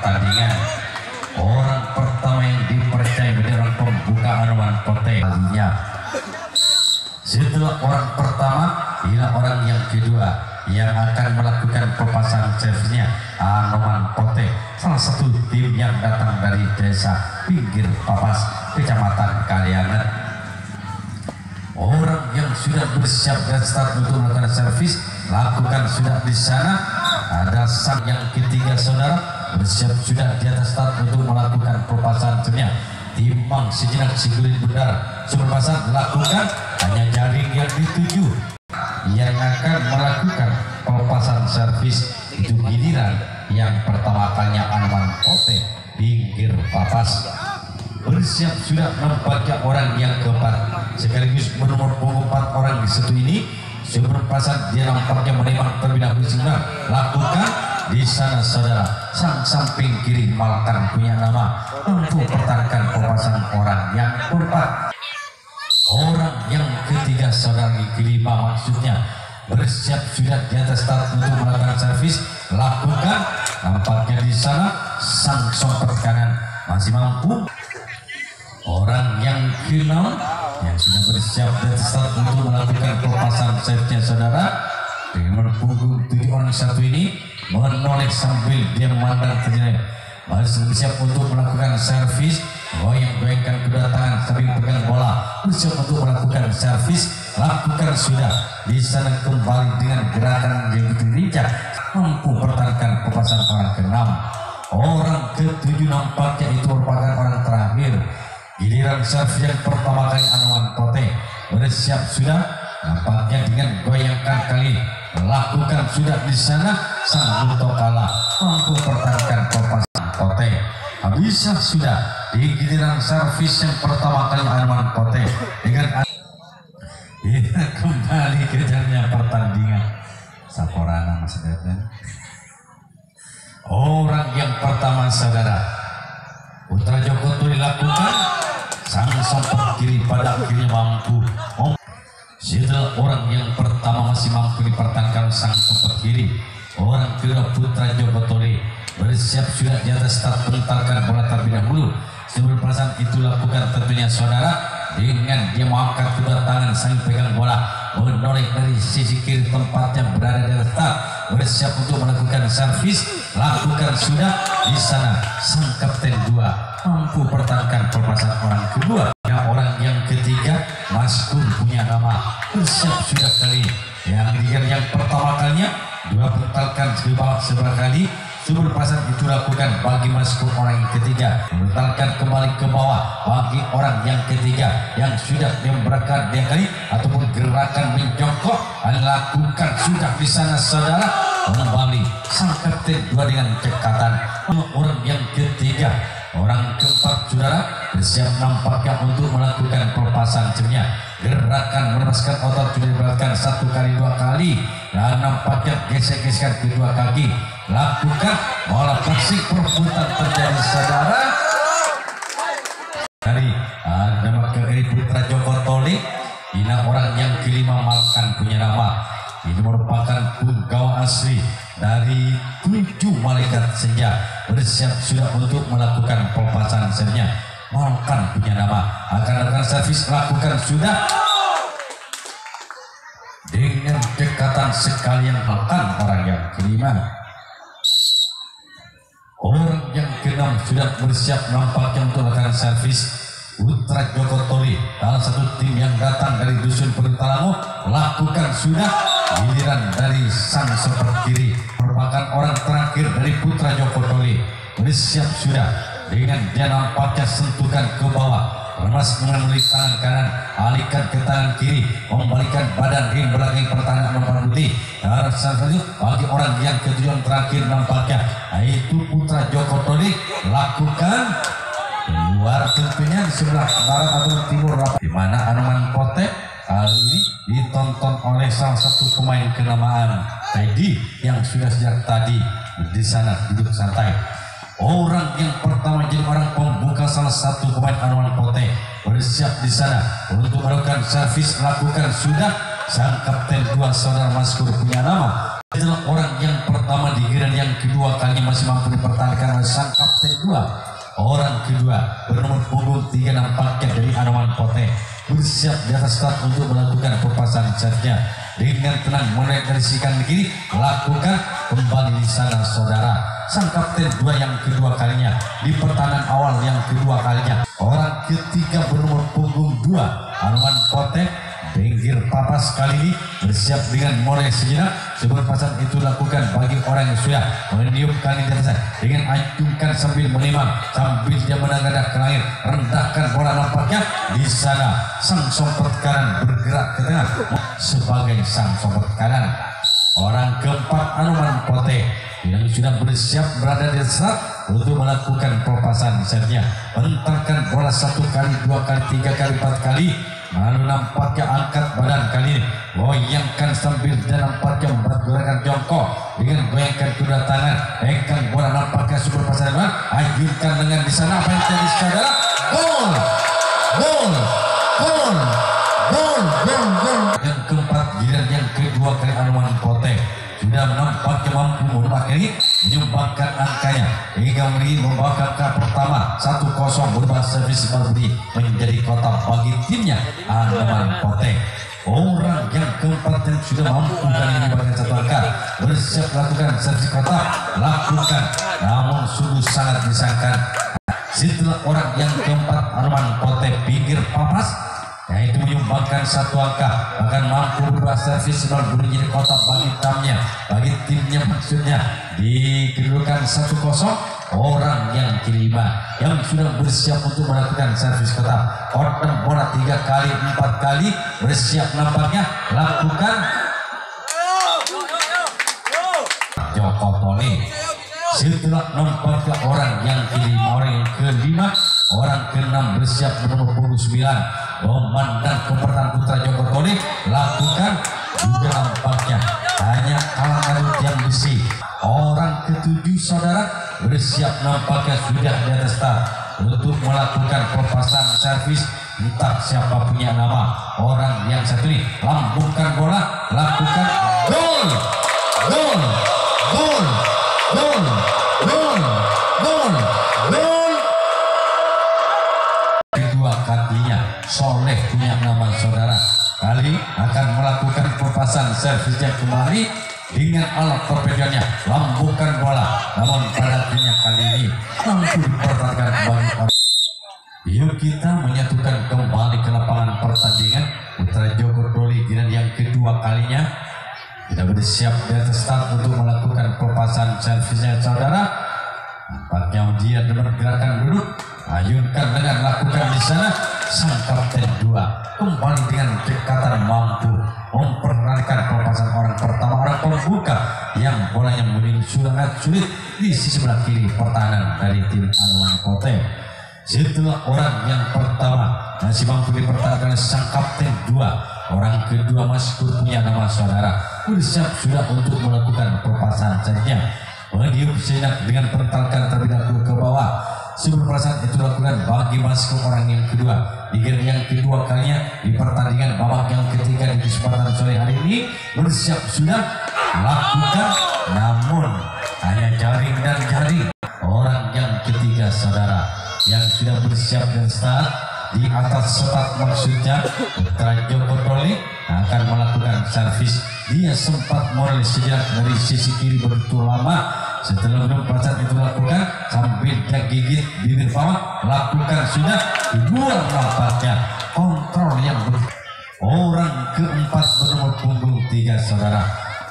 pertandingan. Orang pertama yang dipercaya menjadi orang pembuka Anoman Pote. Setelah orang pertama, inilah orang yang kedua yang akan melakukan pelepasan servisnya. Anoman Pote, salah satu tim yang datang dari desa Pinggir Papas, Kecamatan Kaliangan. Orang yang sudah bersiap dan start untuk melakukan servis, lakukan sudah di sana. Ada sang yang ketiga saudara bersiap sudah di atas start untuk melakukan pelepasan servisnya. Timbang sejenak sigurit benar, pelepasan lakukan, hanya jaring yang dituju yang akan melakukan pelepasan servis. Itu giliran yang pertama kalinya Anoman Pote Pinggir Papas. Bersiap sudah nampaknya orang yang keempat sekaligus bernomor punggung 4 orang di satu ini. Sebelum pasang dia nampaknya menembak terlebih dahulu sebentar. Lakukan di sana saudara, sang samping kiri Malkan punya nama untuk pertahankan pelepasan orang yang keempat. Orang yang ketiga saudara di kelima maksudnya bersiap sudah di atas start untuk melakukan servis. Lakukan, nampaknya di sana sang sompet kanan masih mampu. Orang yang keenam yang sudah bersiap dan start untuk melakukan pelepasan servisnya saudara dengan punggung 7 orang satu ini menoleh sambil dia memandang terjadi masih bersiap untuk melakukan servis. Goyang-goyangkan kedua tangan sambil pegang bola, bersiap untuk melakukan servis. Lakukan sudah di sana kembali dengan gerakan yang begitu lincah, mampu pertahankan pelepasan orang ke-6. Orang ke-7 nampaknya itu merupakan orang terakhir. Giliran servis yang pertama kali Anoman Pote bersiap sudah, nampaknya dengan goyangkan kali lakukan sudah di sana sang Buto kalah, mampu pertahankan pelepasan Pote. Bisa sudah di giliran servis yang pertama kali Anoman Pote dengan kita kembali ke jalannya pertandingan. Saporana Mas Dedan. Orang yang pertama saudara Putra Joko Tuli lakukan, sang sompet kiri pada akhirnya mampu. Setelah orang yang pertama masih mampu dipertahankan sang sompet kiri, orang kedua Putra Joko Tuli bersiap sudah di atas start menentarkan bola terlebih dahulu. Sebelum perasaan itu lakukan tentunya saudara dengan dia mengangkat kedua tangan sambil pegang bola, menoleh dari sisi kiri tempat yang berada di atas start, bersiap untuk melakukan servis. Lakukan sudah di sana sang kapten 2 mampu pertahankan pelepasan orang kedua. Orang yang ketiga Mas Kun punya nama bersiap sudah kali yang pertama kalinya 2 bentalkan ke bawah sebelah kali. Sebelum pasang itu lakukan bagi Mas Kun orang yang ketiga, bentalkan kembali ke bawah bagi orang yang ketiga yang sudah memberakan dia kali ataupun gerakan menjongkok. Lakukan sudah di sana saudara, kembali sang kapten 2 dengan cekatan. Orang yang ketiga, orang keempat saudara bersiap nampaknya untuk melakukan pelepasan cernya. Gerakan melepaskan otot sudah diberatkan 1 kali 2 kali dan nampaknya gesek-gesek kedua kaki. Lakukan bola passing perebutan terjadi saudara dari nama kiri Putra Joko Tuli. Ini orang yang kelima Malkan punya nama. Ini merupakan punggawa asli dari 7 malaikat senja bersiap sudah untuk melakukan pelepasan sernya. Malkan punya nama akan melakukan servis. Lakukan sudah dengan dekatan sekalian. Malkan orang yang kelima. Orang yang keenam sudah bersiap nampaknya untuk melakukan servis. Putra Joko Tuli, salah satu tim yang datang dari dusun Perutalango, lakukan sudah. Giliran dari sang sompet kiri merupakan orang terakhir dari Putra Joko Tuli, bersiap sudah dengan dia nampaknya sentuhkan ke bawah. Lemas mengambil tangan kanan, alihkan ke tangan kiri, membalikan badan ring belakang pertahanan nomor putih. Arah selanjutnya bagi orang yang ketujuan terakhir nampaknya yaitu Putra Joko Tuli, lakukan keluar tentunya di sebelah barat atau timur, di mana Anoman Pote kali ini ditonton oleh salah satu pemain kenamaan Teddy yang sudah sejak tadi di sana duduk santai. Orang yang pertama jadi orang pembuka salah satu pemain Anoman Pote bersiap di sana untuk melakukan servis. Lakukan sudah sang kapten 2 saudara Mas Kur punya nama adalah orang yang pertama di giliran yang kedua kali masih mampu dipertahankan oleh sang kapten 2. Orang kedua bernomor punggung 3 nampaknya dari Anoman Pote bersiap di atas start untuk melakukan perpasan sernya dengan tenang mulai dari sikan kiri lakukan kembali di sana saudara. Sang kapten 2 yang kedua kalinya di pertahanan awal yang kedua kalinya. Orang ketiga bernomor punggung 2 Anoman Pote pinggir papas kali ini bersiap dengan mulai sejenak sebelum pasan itu lakukan bagi orang yang sudah meniupkan di atas dengan acungkan sambil menimang sambil dia menengadah ke langit rendahkan bola nampaknya di sana sang sompet kanan bergerak ke tengah sebagai sang sompet kanan. Orang keempat Anoman Pote yang sudah bersiap berada di serat untuk melakukan perpasan sernya menentarkan bola 1 kali 2 kali 3 kali 4 kali lalu nampaknya angkat badan kali ini goyangkan sambil dan nampaknya membuat gerakan jongkok dengan goyangkan kedua tangan pegang bola nampaknya super pasan bola ajukan dengan di sana apa yang terjadi saudara gol gol gol gol gol gol. Yang keempat giliran yang kedua kali Anoman Pote sudah nampaknya mampu merubah ini menyumbangkan angkanya hingga membawa kakak pertama 1-0 berubah servis Barbudi menjadi kotak bagi timnya Anoman Pote. Orang yang keempat yang sudah mampu kali ini memberikan 1 angka bersiap melakukan servis kotak lakukan namun sungguh sangat disangkan setelah orang yang keempat Anoman Pote pinggir papas yaitu menyumbangkan 1 angka bahkan mampu berubah servis Barbudi menjadi kotak bagi timnya maksudnya dikedudukan 1-0. Orang yang kelima yang sudah bersiap untuk melakukan servis kotak kotak bola 3 kali 4 kali bersiap nampaknya lakukan Joko Tole. Setelah nampaknya orang yang kelima orang keenam bersiap bernomor punggung 9 memandang kepertaan putra Joko Tole lakukan juga nampaknya hanya kalangan yang besi. Orang ketujuh saudara bersiap nampaknya sudah di atas start untuk melakukan perpasan servis entah siapa punya nama. Orang yang satu ini lambungkan bola lakukan gol gol gol gol gol gol gol. Kedua kakinya Soleh punya nama saudara kali akan melakukan perpasan servisnya kembali dengan alat torpedonya lambungkan bola namun pada akhirnya kali ini mampu dipertahankan bagi orang. Yuk kita menyatukan kembali ke lapangan pertandingan putra Joko Tole yang kedua kalinya kita bersiap di atas start untuk melakukan perpasan servisnya saudara. Nampaknya dia dengan gerakan duduk ayunkan dengan lakukan di sana sang kapten 2 kembali dengan dekatan mampu mempertahankan perpasan orang pertama orang pembuka yang bolanya menjadi sangat sulit di sisi sebelah kiri pertahanan dari tim Anoman Pote. Setelah orang yang pertama masih mampu dipertahankan sang kapten 2 orang kedua masih punya nama saudara bersiap sudah untuk melakukan perpasan saja meniup sejenak dengan pentalkan terlebih dahulu ke bawah sebelum perasaan itu lakukan bagi masuk orang yang kedua di game yang kedua kalinya di pertandingan babak yang ketiga di kesempatan sore hari ini bersiap sudah lakukan namun hanya jaring dan jaring. Orang yang ketiga saudara yang sudah bersiap dan start di atas start maksudnya putra Joko Tole akan melakukan servis. Dia sempat mulai sejenak dari sisi kiri begitu lama setelah belum pasang itu lakukan sambil dia gigit bibir bawah lakukan sudah dibuang nampaknya kontrol yang orang keempat bernomor punggung 3 saudara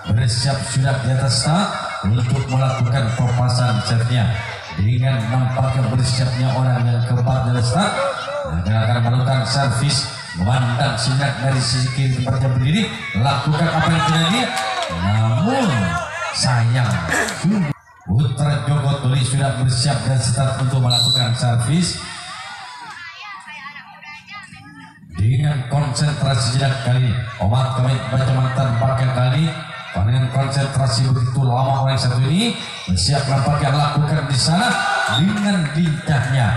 bersiap sudah di atas start untuk melakukan perpasan servisnya dengan nampaknya bersiapnya orang yang keempat di atas start dan akan melakukan servis memandang sinar dari sisi kiri tempatnya berdiri lakukan apa yang terjadi namun sayang putra Joko Tole sudah bersiap dan start untuk melakukan servis dengan konsentrasi jenak kali obat kami baca mantan pakai kali dengan konsentrasi begitu lama orang satu ini bersiap nampaknya lakukan di sana dengan lincahnya.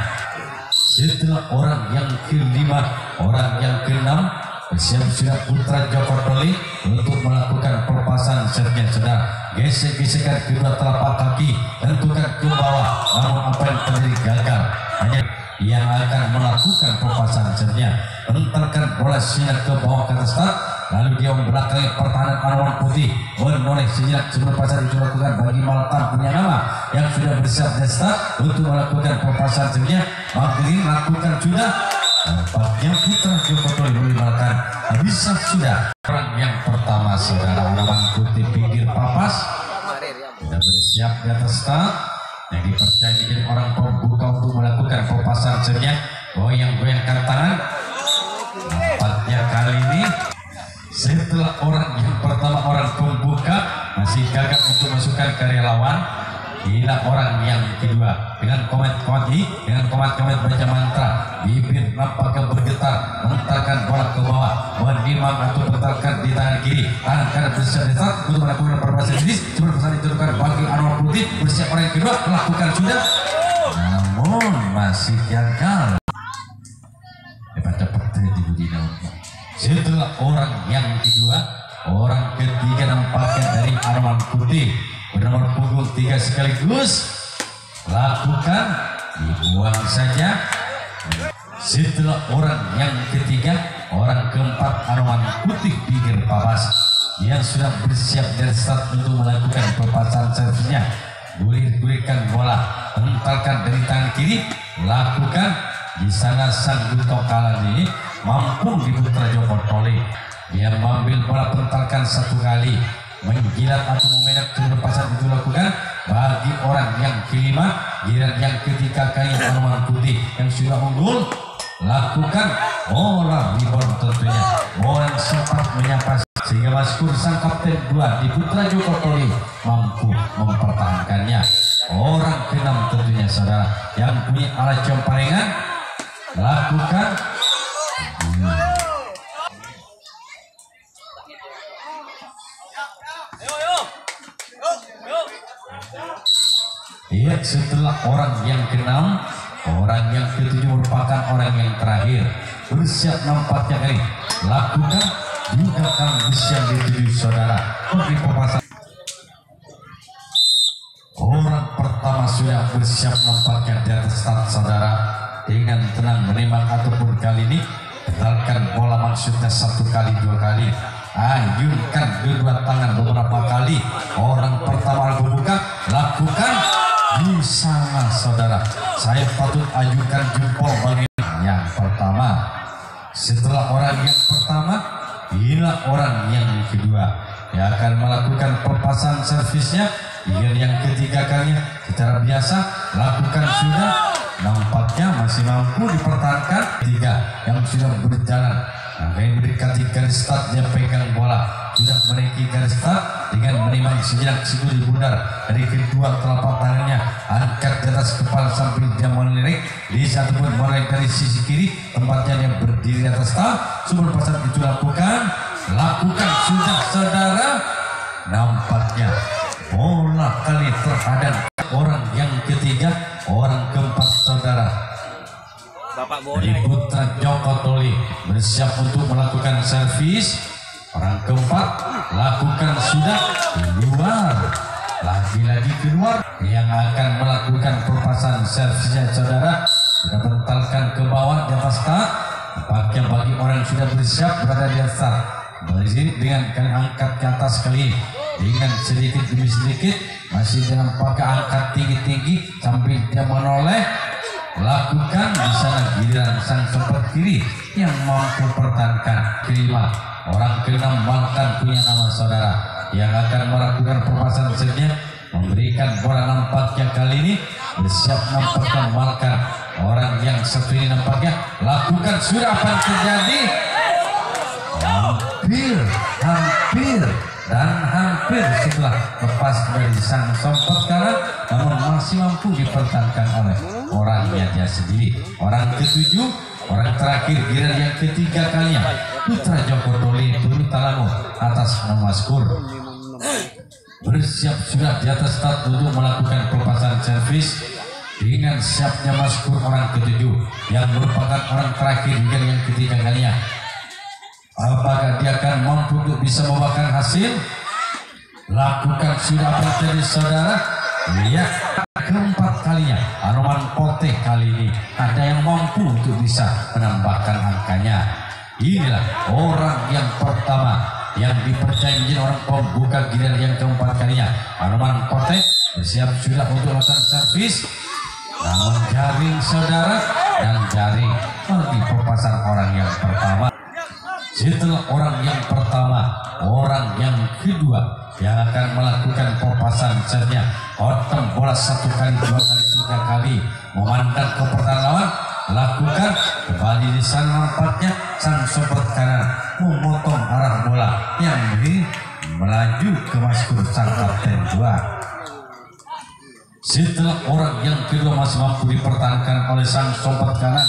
Setelah orang yang kelima orang yang keenam Bersiap sudah Putra Joko Toli untuk melakukan pelepasan sertnya saudara. Gesek-gesekan kedua telapak kaki, tentukan ke bawah, namun apa yang terjadi gagal. Hanya yang akan melakukan pelepasan sertnya, menentarkan bola sinar ke bawah ke atas start. Lalu dia membelakangi pertahanan Arwan Putih, menoleh sejenak sebelum pasar itu dilakukan bagi Maltam punya nama yang sudah bersiap dan start untuk melakukan pelepasan sertnya. Magdalene lakukan sudah. Nampaknya Putra Joko Toli melibatkan bisa sudah. Orang yang pertama saudara Arwan Putih pinggir papas sudah bersiap di atas start, yang dipercaya menjadi orang pembuka untuk melakukan pelepasan sertnya. Goyang-goyangkan tangan. Nampaknya kali ini setelah orang yang pertama, orang pembuka masih gagal untuk masukkan karya lawan, inilah orang yang kedua dengan komat-komat baca mantra, bibir nampaknya bergetar, menentarkan bola ke bawah, menimang atau menentarkan di tangan kiri, tangan kanan bersiap detak untuk melakukan perbasan jenis. Sebelum pesan ditentukan bagi Arwan Putih, bersiap orang yang kedua melakukan sudah, namun masih gagal. Pada terjadi di dalamnya. Setelah orang yang kedua, orang ketiga nampaknya dari Arwan Putih bernomor punggung 3 sekaligus lakukan, dibuang saja. Setelah orang yang ketiga, orang keempat Arwan Putih pinggir papas yang sudah bersiap dari start untuk melakukan pelepasan servisnya. Gulir-gulirkan bola, menentarkan dari tangan kiri, lakukan. Di sana sang Duto Kalan ini mampu di Putra Joko Toli. Dia mengambil bola, pentalkan satu kali, menjilat atau memenak sebelum pasar itu lakukan bagi orang yang kelima. Giliran yang ketiga kali Arwan Putih yang sudah unggul lakukan bola rebound tentunya. Bola sempat menyapa sehingga Maskur sang kapten 2 di Putra Joko Toli mampu mempertahankannya. Orang keenam tentunya saudara yang punya alat cemparingan lakukan. Iya, setelah orang yang keenam, orang yang ketujuh merupakan orang yang terakhir. Bersiap nampaknya kali lakukan juga akan bersiap dituju saudara bagi pemasan. Orang pertama sudah bersiap nampaknya di atas start saudara, dengan tenang menembak ataupun kali ini betalkan bola, maksudnya satu kali dua kali, ayunkan kedua tangan beberapa kali. Orang pertama membuka lakukan di sana saudara. Saya patut ajukan jempol bagi yang pertama. Setelah orang yang pertama, inilah orang yang kedua yang akan melakukan pelepasan servisnya. Yang ketiga kalinya secara biasa lakukan sudah, nampaknya masih mampu dipertahankan. Tiga yang sudah berjalan, yang mendekati garis start, dia pegang bola, sudah menaiki garis start dengan menimang sejenak seguli bundar dari kedua telapak tangannya, angkat di atas kepala sambil dia melirik di satu pun mulai dari sisi kiri tempatnya dia berdiri di atas start. Sebelum pasang itu lakukan sudah saudara, nampaknya bola kali terhadap orang yang ketiga, orang keempat saudara. Dari Putra Joko Toli bersiap untuk melakukan servis. Orang keempat lakukan sudah keluar, lagi-lagi keluar. Yang akan melakukan pelepasan servisnya saudara sudah mentalkan ke bawah di atas tak. Nampaknya bagi orang yang sudah bersiap berada di atas tak, dengan angkat ke atas kali dengan sedikit demi sedikit, masih dengan pakai angkat tinggi-tinggi sambil dia menoleh lakukan. Di sana giliran sang sempat kiri yang mampu pertahankan. Kelima, orang keenam Malkan punya nama saudara yang akan melakukan pelepasan selanjutnya, memberikan bola. Nampaknya kali ini bersiap nampaknya Malkan. Orang yang satu ini nampaknya lakukan sudah, apa yang terjadi? Hampir setelah lepas dari sang sompot kanan, namun masih mampu dipertahankan oleh orangnya dia sendiri. Orang ketujuh, orang terakhir, giliran yang ketiga kalinya Putra Joko Toli Talango atas nama skor bersiap sudah di atas start untuk melakukan pelepasan servis. Dengan siapnya Maskur orang ketujuh yang merupakan orang terakhir dan yang ketiga kalinya. Apakah dia akan mampu untuk bisa membawakan hasil? Lakukan sudah terjadi saudara. Lihat keempat kalinya Anoman Pote kali ini ada yang mampu untuk bisa menambahkan angkanya. Inilah orang yang pertama yang dipercaya menjadi orang pembuka giliran yang keempat kalinya. Anoman Pote bersiap sudah untuk melakukan servis, namun jaring saudara, dan jaring bagi perpasan orang yang pertama. Setelah orang yang pertama, orang yang kedua yang akan melakukan perpasan sernya. Otem bola 1 kali, 2 kali, 3 kali, memandang ke pertahanan lawan, lakukan kembali di sana. Nampaknya sang sobat kanan memotong arah bola yang ini melaju ke masuk sang kapten 2. Setelah orang yang kedua masih mampu dipertahankan oleh sang sobat kanan,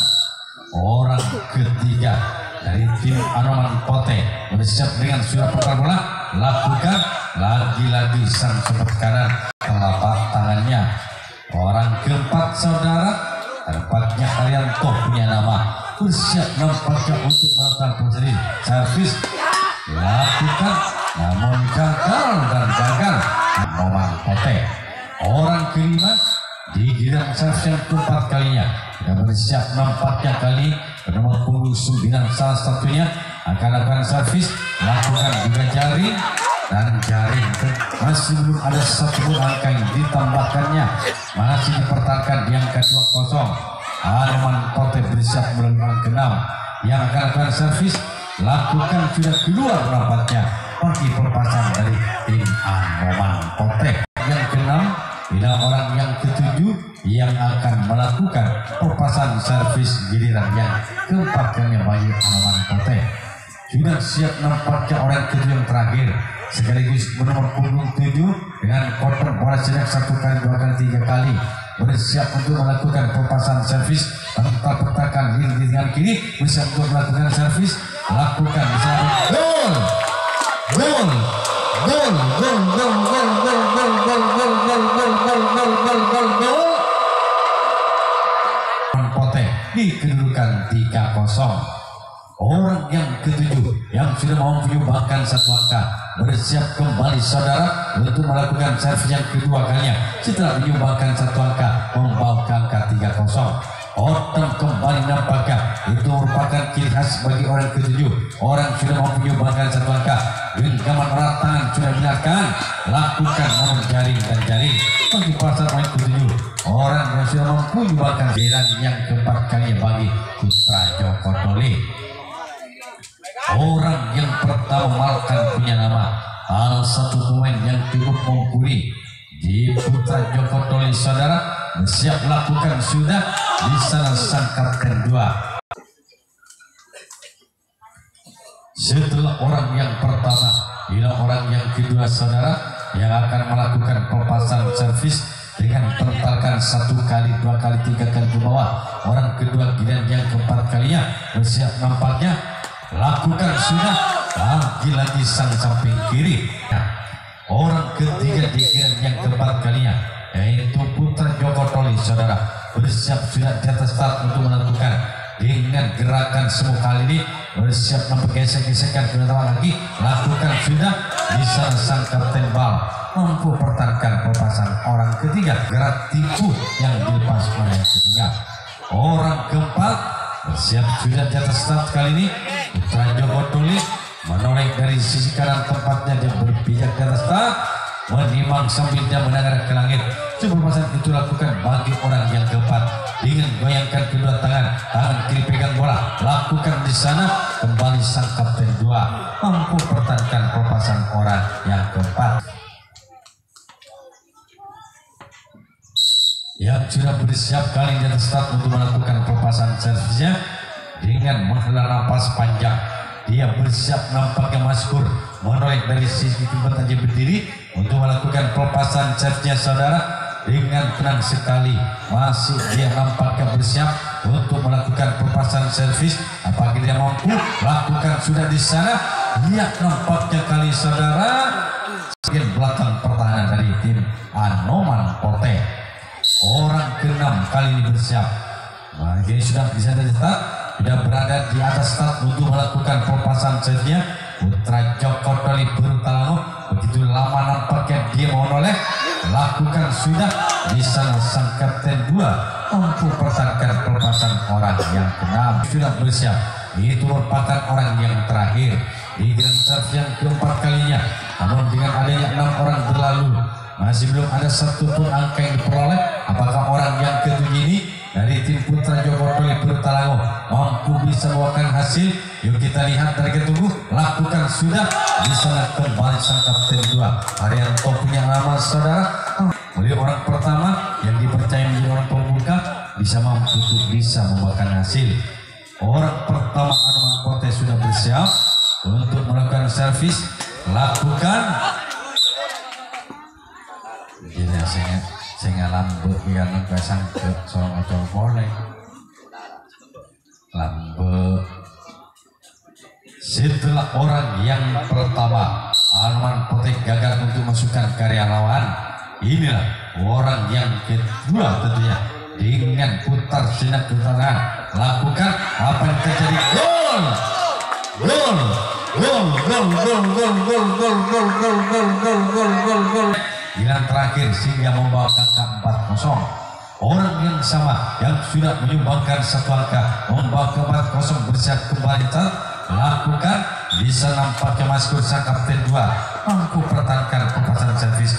orang ketiga dari tim Anoman Pote bersiap dengan sudah putar bola, lakukan lagi-lagi sang sobat kanan telapak tangannya. Orang keempat saudara, tampaknya kalian toh punya nama, bersiap nampaknya untuk melakukan posisi servis, lakukan namun gagal dan gagal. Anoman Pote orang kelima di giliran servis yang keempat kalinya yang bersiap nampaknya kali nomor punggung 9 salah satunya akan lakukan servis, lakukan juga jaring, dan jaring masih belum ada satu angka yang ditambahkannya, masih dipertahankan di angka 2-0. Anoman Pote bersiap melalui angka 6 yang akan lakukan servis, lakukan sudah keluar nampaknya bagi perpasan dari tim Anoman Pote. Yang keenam bila orang yang ketujuh yang akan melakukan perpasan servis giliran yang keempat kalinya bagi Anoman Pote. Sudah siap nampaknya orang ketujuh yang terakhir sekaligus nomor punggung 7 dengan kotak bola sejak 1 kali, 2 kali, 3 kali bersiap untuk melakukan perpasan servis tanpa petakan dengan kiri, bersiap untuk melakukan servis, lakukan di sana. Gol! Gol! Gol! Gol! Gol! Gol! Gol! Gol! Gol! Gol! Gol! Gol! Gol! Gol! Gol! Gol! Gol! Pote di kedudukan 3-0. Orang yang ketujuh yang sudah mau menyumbangkan 1 angka bersiap kembali saudara untuk melakukan servis yang kedua kalinya setelah menyumbangkan 1 angka membawa ke angka 3-0. Otem kembali nampaknya itu merupakan ciri khas bagi orang ketujuh. Orang sudah mau menyumbangkan 1 angka, genggaman erat tangan sudah dilakukan, lakukan namun jaring dan jaring bagi pasar orang ketujuh. Orang yang sudah mampu menyumbangkan giliran yang keempat kalinya bagi Putra Joko Tole. Orang yang pertama Malkan punya nama, salah satu pemain yang cukup mumpuni di Putra Joko Tole saudara, bersiap lakukan sudah di sana sang kapten 2. Setelah orang yang pertama, bila orang yang kedua saudara yang akan melakukan perpasan servis dengan pentalkan 1 kali, 2 kali, 3 kali ke bawah. Orang kedua giliran yang keempat kalinya bersiap nampaknya lakukan sudah lagi-lagi sang samping kiri. Orang ketiga di giliran yang keempat kalinya yaitu Putra Joko Tole saudara bersiap sudah di atas start untuk melakukan dengan gerakan semua kali ini bersiap gesek-gesekan ke depan lagi, lakukan sudah di sana sang kapten bal mampu pertahankan perpasan orang ketiga, gerak tipu yang dilepas oleh yang ketiga. Orang keempat bersiap sudah di atas start kali ini. Putra Joko Tole menoleh dari sisi kanan tempatnya, dia berpijak di atas start, menimang sambil dia menengadah ke langit. Perpasan itu lakukan bagi orang yang keempat dengan goyangkan kedua tangan, tangan kiri pegang bola, lakukan di sana kembali sang kapten 2 mampu pertahankan perpasan orang yang keempat. Yang sudah bersiap kali di atas start untuk melakukan perpasan servisnya dengan menghela nafas panjang, dia bersiap nampaknya maskur menoleh dari sisi tempat dia berdiri untuk melakukan perpasan servisnya saudara dengan tenang sekali. Masih dia nampaknya bersiap untuk melakukan perpasan servis. Apakah dia mampu lakukan sudah di sana? Dia nampaknya kali saudara bagian belakang pertahanan dari tim Anoman Pote. Orang ke-6 kali ini bersiap. Nah, jadi sudah bisa start sudah berada di atas start untuk melakukan pelepasan servisnya. Putra Joko Toli Berutalango begitu lama nampaknya dia menoleh, lakukan sudah di sana sang kapten 2 mampu pertahankan pelepasan orang yang keenam sudah bersiap. Itu merupakan orang yang terakhir di grand serve yang keempat kalinya. Namun dengan adanya 6 orang berlalu, masih belum ada satupun angka yang diperoleh. Apakah orang yang ketujuh ini dari tim Putra Joko Toli Berutalango mampu bisa membawakan hasil? Yuk kita lihat dari ketunggu. Lakukan sudah di sana kembali sang kapten 2 Haryanto punya nama saudara. Oleh orang pertama yang dipercaya menjadi orang pembuka bisa mampu bisa membawakan hasil. Orang pertama Anoman Kote sudah bersiap untuk melakukan servis. Lakukan. Jadi saya lambe yang pasang ke seorang ocol boleh lambe. Setelah orang yang pertama Anoman Kote gagal untuk masukkan karya lawan, inilah orang yang kedua tentunya dengan putar sinak keutamaan. Lakukan apa yang terjadi? Gol! Gol! Gol! Gol! Gol! Gol! Gol! Gol! Gol! Gol! Gol! Gol! Gol! Gol! Gol! Giliran terakhir sehingga membawa angka 4-0. Orang yang sama yang sudah menyumbangkan satu angka membawa ke 4-0 bersiap kembali. Lakukan bisa nampaknya masuk sang kapten 2 mampu pertahankan pelepasan servis.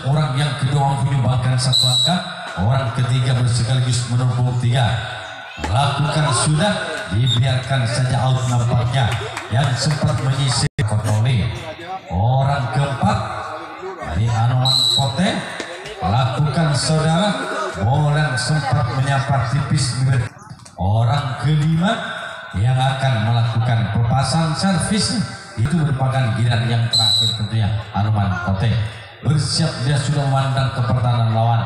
Orang yang kedua mampu menyumbangkan satu angka, orang ketiga bersekaligus menumpuk 3. Lakukan sudah dibiarkan saja out nampaknya yang sempat menyisir Kotole. Orang keempat dari Anoman Kote. Lakukan saudara, orang sempat menyapa tipis. Orang kelima yang akan melakukan pelepasan servis itu merupakan giliran yang terakhir tentunya Anoman Kote. Bersiap, dia sudah memandang ke pertahanan lawan.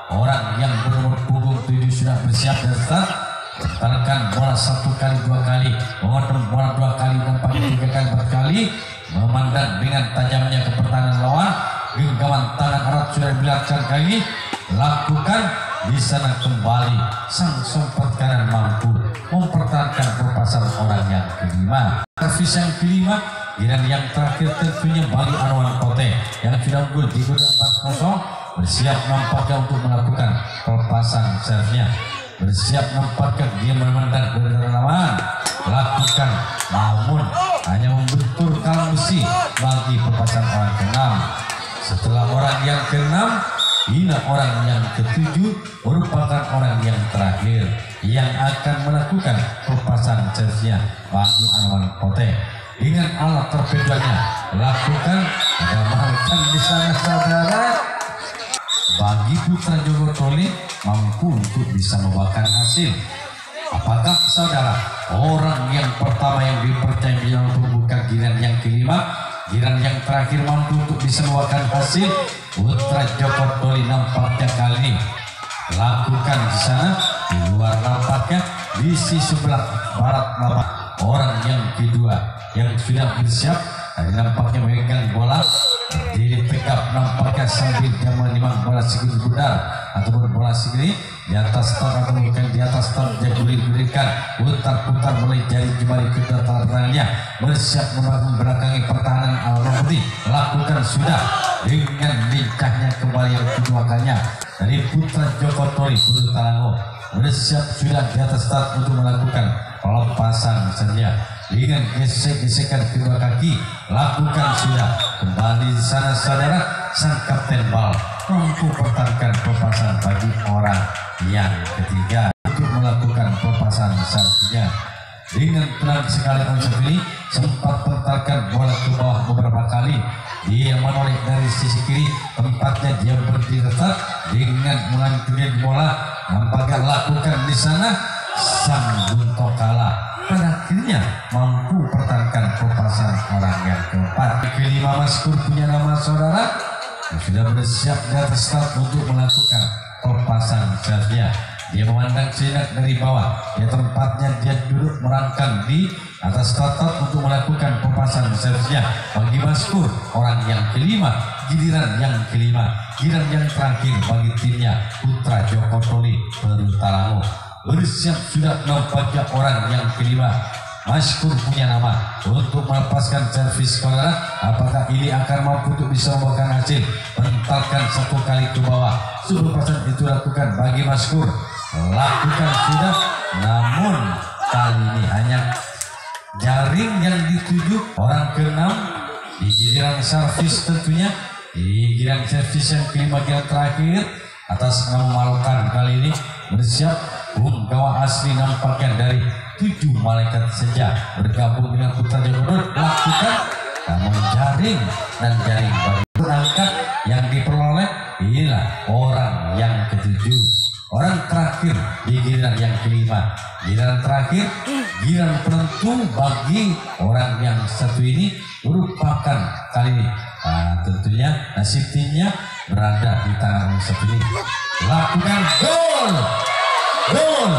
Orang yang bernomor punggung 7 sudah bersiap dan start. Tekankan bola 1 kali 2 kali, memotong bola 2 kali, nampaknya 3 kali 4 kali, memandang dengan tajamnya ke pertahanan lawan. Genggaman tangan erat sudah dibiarkan kali ini. Lakukan di sana kembali sang sompet kanan mampu mempertahankan pelepasan orang yang kelima. Servis yang kelima, giliran yang terakhir tentunya bagi Anoman Kote yang sudah unggul di 4-0. Bersiap nampaknya untuk melakukan pelepasan servisnya. Bersiap nampaknya dia memandang ke lawan. Lakukan, namun hanya membenturkan besi bagi pelepasan orang ke-6. Setelah orang yang ke-6, ini orang yang ke-7 merupakan orang yang terakhir yang akan melakukan pelepasan servisnya bagi Anoman Kote. Dengan alat torpedonya lakukan, amalkan di sana saudara. Bagi Putra Joko Toli mampu untuk bisa membawakan hasil. Apakah saudara orang yang pertama yang dipercaya menjadi pembuka giliran yang kelima, giliran yang terakhir mampu untuk bisa membawakan hasil? Putra Joko Toli nampaknya kali ini lakukan di sana, di luar nampaknya di sisi sebelah barat nampak orang yang kedua yang sudah bersiap. Tadi nampaknya memegang bola di pick up nampaknya sambil dia menimang bola segini benar ataupun bola segini di atas start atau bukan di atas start dia berikan putar-putar mulai jari jemari kedua tangannya bersiap membangun belakangi pertahanan Al-Mahdi. Lakukan sudah dengan lincahnya kembali yang kedua kalinya dari Putra Joko Toli Berutalango. Bersiap sudah di atas start untuk melakukan pelepasan saja dengan gesek-gesekan kedua kaki. Lakukan sudah kembali di sana saudara, sang kapten bal mampu pertahankan pelepasan bagi orang yang ketiga untuk melakukan pelepasan servisnya. Dengan tenang sekali konsep ini sempat pertahankan bola ke bawah beberapa kali. Dia menoleh dari sisi kiri, tempatnya dia berdiri tetap dengan mengantungi bola. Nampaknya lakukan di sana sang Bunto kalah. Pada akhirnya mampu pertahankan pelepasan orang yang keempat. Kelima Maskur punya nama saudara yang sudah bersiap di atas start untuk melakukan pelepasan servisnya. Dia memandang sinak dari bawah. Dia tempatnya dia duduk merangkang di atas start untuk melakukan pelepasan servisnya. Bagi Maskur orang yang kelima, giliran yang kelima, giliran yang terakhir bagi timnya Putra Joko Toli Berutalango. bersiap sudah nampaknya orang yang kelima. Maskur punya nama untuk melepaskan servis saudara. Apakah ini akan mampu untuk bisa membuahkan hasil? Bentalkan satu kali ke bawah. Super persen itu lakukan bagi Maskur. Lakukan sudah, namun kali ini hanya jaring yang dituju orang ke-6 di giliran servis tentunya. Di giliran servis yang kelima, giliran terakhir atas memalukan kali ini bersiap punggawa asli nampaknya dari 7 malaikat senja bergabung dengan Putra Jawa lakukan namun jaring dan jaring bagi perangkat yang diperoleh inilah orang yang ketujuh, orang terakhir di giliran yang kelima. Giliran terakhir, giliran penentu bagi orang yang satu ini merupakan kali ini tentunya nasib timnya berada di tangan yang satu ini. Lakukan gol, gol,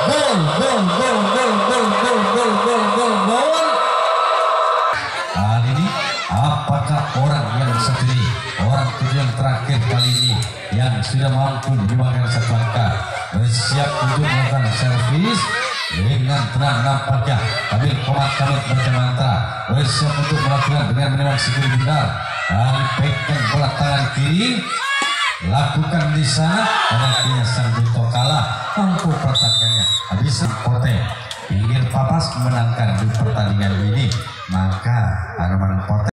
gol, gol, gol, gol, gol, gol, gol, gol, gol, gol. Kali ini apakah orang yang satu ini, orang yang terakhir kali ini yang sudah mampu menyumbangkan satu angka, bersiap untuk melakukan servis dengan tenang nampaknya Kamil Komat Kamil baca mantra, bersiap untuk melakukan dengan menembak segera benar. Kali pegang bola tangan kiri, lakukan di sana dan akhirnya sang Bito kalah mampu pertandingannya. Habis Pote pinggir papas menangkan di pertandingan ini, maka Arman Pote